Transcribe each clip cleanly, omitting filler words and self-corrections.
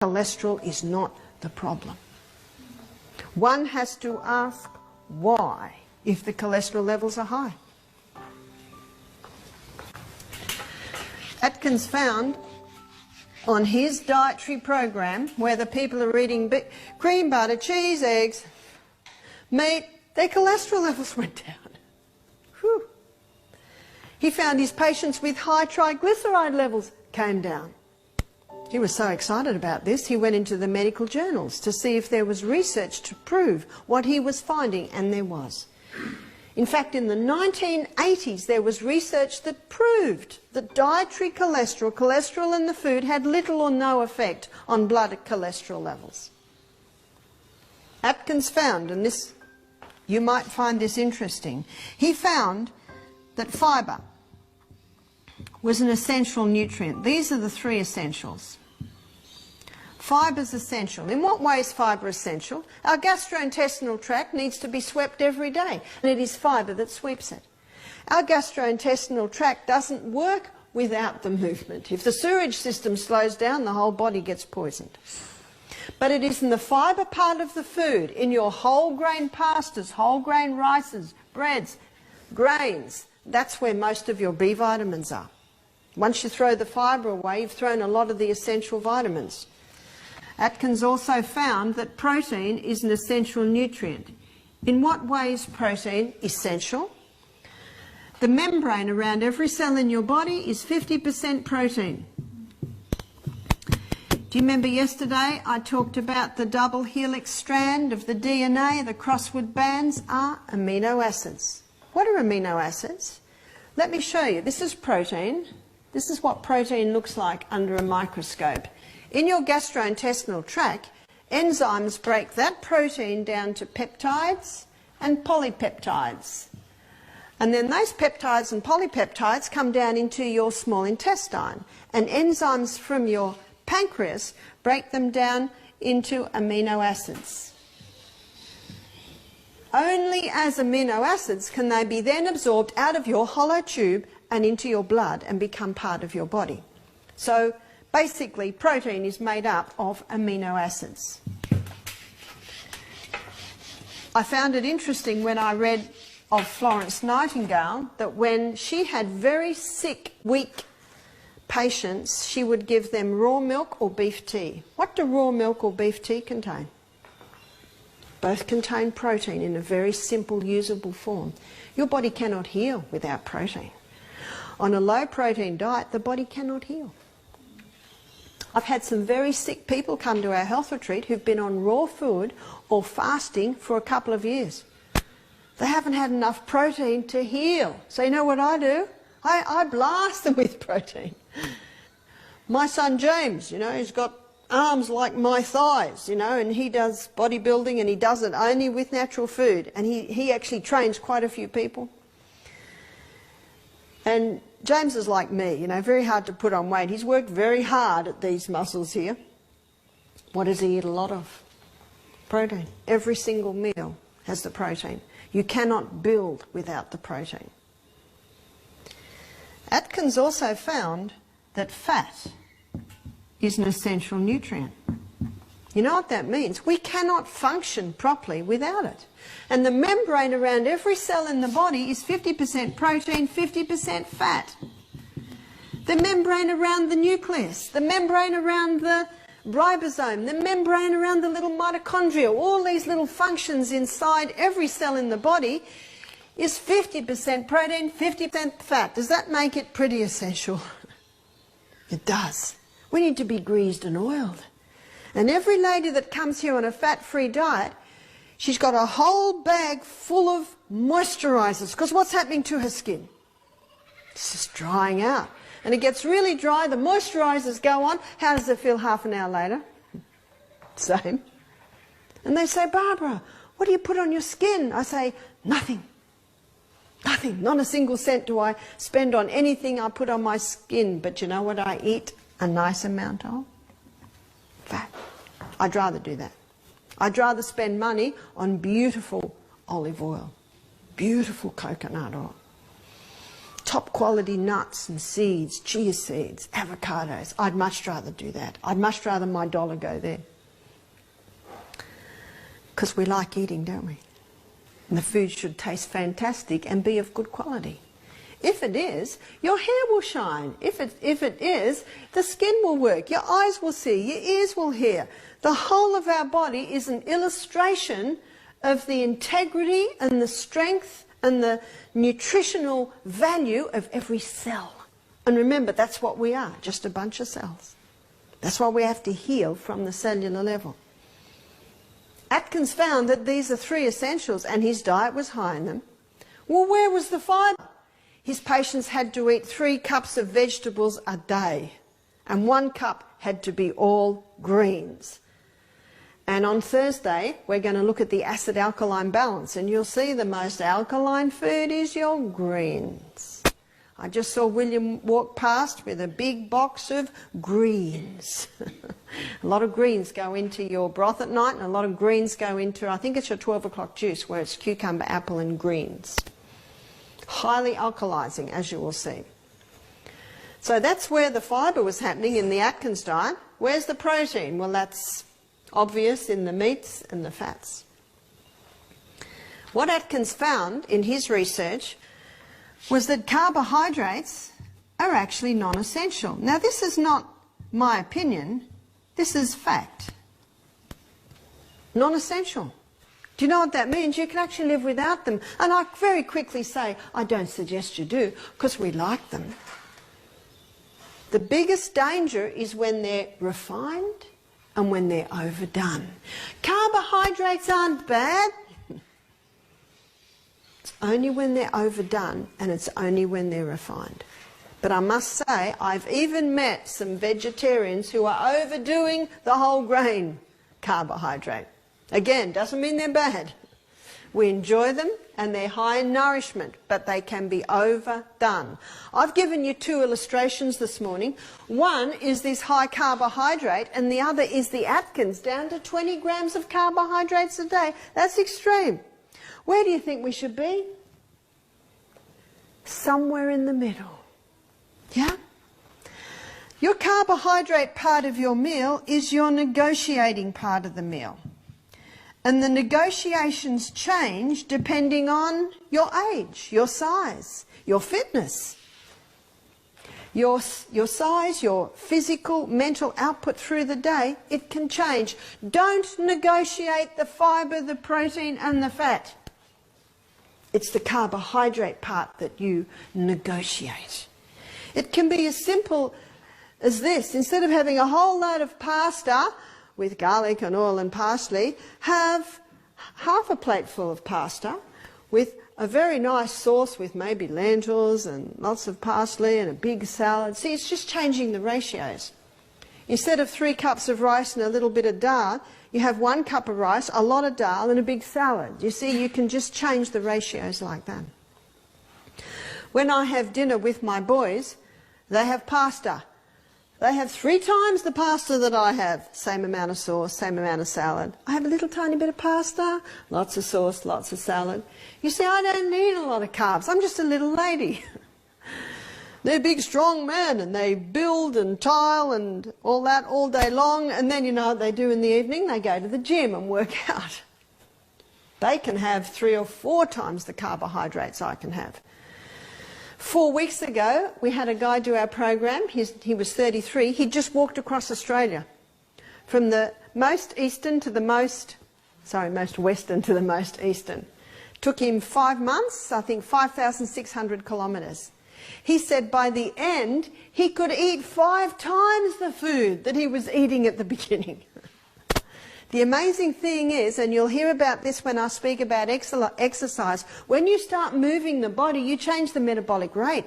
cholesterol is not the problem. One has to ask why if the cholesterol levels are high. Atkins found on his dietary program, where the people are eating cream, butter, cheese, eggs, meat, their cholesterol levels went down. Whew. He found his patients with high triglyceride levels came down. He was so excited about this, he went into the medical journals to see if there was research to prove what he was finding, and there was. In fact, in the 1980s, there was research that proved that dietary cholesterol in the food, had little or no effect on blood cholesterol levels. Atkins found, and this, you might find this interesting, he found that fibre was an essential nutrient. These are the three essentials. Fibre is essential. In what way is fibre essential? Our gastrointestinal tract needs to be swept every day, and it is fibre that sweeps it. Our gastrointestinal tract doesn't work without the movement. If the sewage system slows down, the whole body gets poisoned. But it is in the fibre part of the food, in your whole grain pastas, whole grain rices, breads, grains, that's where most of your B vitamins are. Once you throw the fibre away, you've thrown a lot of the essential vitamins. Atkins also found that protein is an essential nutrient. In what way is protein essential? The membrane around every cell in your body is 50% protein. Do you remember yesterday I talked about the double helix strand of the DNA, the crossword bands are amino acids. What are amino acids? Let me show you. This is protein. This is what protein looks like under a microscope. In your gastrointestinal tract, enzymes break that protein down to peptides and polypeptides. And then those peptides and polypeptides come down into your small intestine. And enzymes from your pancreas break them down into amino acids. Only as amino acids can they be then absorbed out of your hollow tube and into your blood and become part of your body. So basically, protein is made up of amino acids. I found it interesting when I read of Florence Nightingale that when she had very sick, weak patients, she would give them raw milk or beef tea. What do raw milk or beef tea contain? Both contain protein in a very simple, usable form. Your body cannot heal without protein. On a low protein diet, the body cannot heal. I've had some very sick people come to our health retreat who've been on raw food or fasting for a couple of years. They haven't had enough protein to heal. So you know what I do? I blast them with protein. My son James, you know, he's got arms like my thighs, you know, and he does bodybuilding and he does it only with natural food. And he actually trains quite a few people. And James is like me, you know, very hard to put on weight. He's worked very hard at these muscles here. What does he eat a lot of? Protein. Every single meal has the protein. You cannot build without the protein. Atkins also found that fat is an essential nutrient. You know what that means? We cannot function properly without it. And the membrane around every cell in the body is 50% protein, 50% fat. The membrane around the nucleus, the membrane around the ribosome, the membrane around the little mitochondria, all these little functions inside every cell in the body is 50% protein, 50% fat. Does that make it pretty essential? It does. We need to be greased and oiled. And every lady that comes here on a fat-free diet, she's got a whole bag full of moisturizers, because what's happening to her skin? It's just drying out. And it gets really dry, the moisturizers go on. How does it feel half an hour later? Same. And they say, Barbara, what do you put on your skin? I say, nothing. Nothing. Not a single cent do I spend on anything I put on my skin. But you know what I eat a nice amount of? Fat. I'd rather do that. I'd rather spend money on beautiful olive oil, beautiful coconut oil, top quality nuts and seeds, chia seeds, avocados. I'd much rather do that. I'd much rather my dollar go there. Because we like eating, don't we? And the food should taste fantastic and be of good quality. If it is, your hair will shine. If it is, the skin will work, your eyes will see, your ears will hear. The whole of our body is an illustration of the integrity and the strength and the nutritional value of every cell. And remember, that's what we are, just a bunch of cells. That's why we have to heal from the cellular level. Atkins found that these are 3 essentials, and his diet was high in them. Well, where was the fibre? His patients had to eat 3 cups of vegetables a day, and 1 cup had to be all greens. And on Thursday, we're going to look at the acid-alkaline balance, and you'll see the most alkaline food is your greens. I just saw William walk past with a big box of greens. A lot of greens go into your broth at night, and a lot of greens go into, I think it's your 12 o'clock juice, where it's cucumber, apple and greens. Highly alkalizing, as you will see. So that's where the fibre was happening in the Atkins diet. Where's the protein? Well, that's obvious in the meats and the fats. What Atkins found in his research was that carbohydrates are actually non-essential. Now, this is not my opinion, this is fact. Non-essential. Do you know what that means? You can actually live without them. And I very quickly say, I don't suggest you do, because we like them. The biggest danger is when they're refined and when they're overdone. Carbohydrates aren't bad. It's only when they're overdone, and it's only when they're refined. But I must say, I've even met some vegetarians who are overdoing the whole grain carbohydrate. Again, doesn't mean they're bad. We enjoy them and they're high in nourishment, but they can be overdone. I've given you 2 illustrations this morning. One is this high carbohydrate and the other is the Atkins, down to 20 grams of carbohydrates a day. That's extreme. Where do you think we should be? Somewhere in the middle. Yeah? Your carbohydrate part of your meal is your negotiating part of the meal. And the negotiations change depending on your age, your size, your fitness, your size, your physical, mental output through the day. It can change. Don't negotiate the fibre, the protein and the fat. It's the carbohydrate part that you negotiate. It can be as simple as this. Instead of having a whole load of pasta with garlic and oil and parsley, have half a plateful of pasta with a very nice sauce with maybe lentils and lots of parsley and a big salad. See, it's just changing the ratios. Instead of 3 cups of rice and a little bit of dal, you have 1 cup of rice, a lot of dal and a big salad. You see, you can just change the ratios like that. When I have dinner with my boys, they have pasta. They have 3 times the pasta that I have. Same amount of sauce, same amount of salad. I have a little tiny bit of pasta, lots of sauce, lots of salad. You see, I don't need a lot of carbs. I'm just a little lady. They're big, strong men, and they build and tile and all that all day long. And then you know what they do in the evening? They go to the gym and work out. They can have 3 or 4 times the carbohydrates I can have. 4 weeks ago, we had a guy do our program. He was 33. He just walked across Australia from the most eastern to the most western to the most eastern. Took him 5 months, I think 5,600 kilometres. He said by the end, he could eat 5 times the food that he was eating at the beginning. The amazing thing is, and you'll hear about this when I speak about exercise, when you start moving the body, you change the metabolic rate.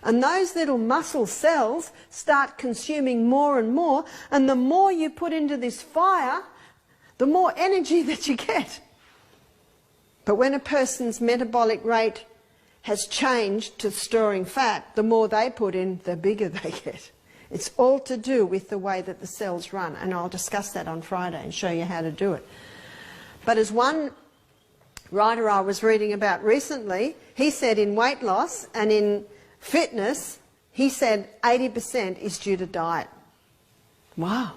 And those little muscle cells start consuming more and more, and the more you put into this fire, the more energy that you get. But when a person's metabolic rate has changed to storing fat, the more they put in, the bigger they get. It's all to do with the way that the cells run, and I'll discuss that on Friday and show you how to do it. But as one writer I was reading about recently, he said in weight loss and in Fitness, he said 80% is due to diet. Wow.